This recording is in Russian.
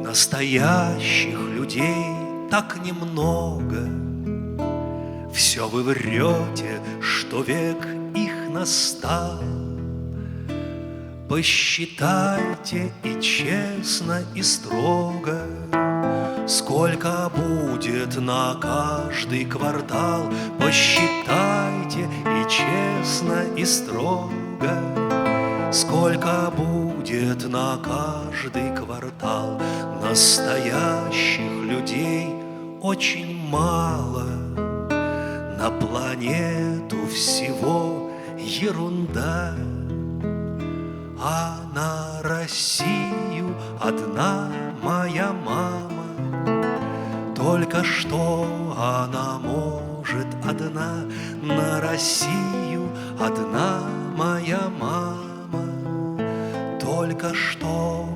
Настоящих людей так немного. Все вы врете, что век их настал. Посчитайте и честно, и строго, сколько будет на каждый квартал. Посчитайте и честно, и строго, сколько будет на каждый квартал. Настоящих людей очень мало, на планету всего ерунда. А на Россию одна моя мама, только что она может одна. На Россию одна моя мама, только что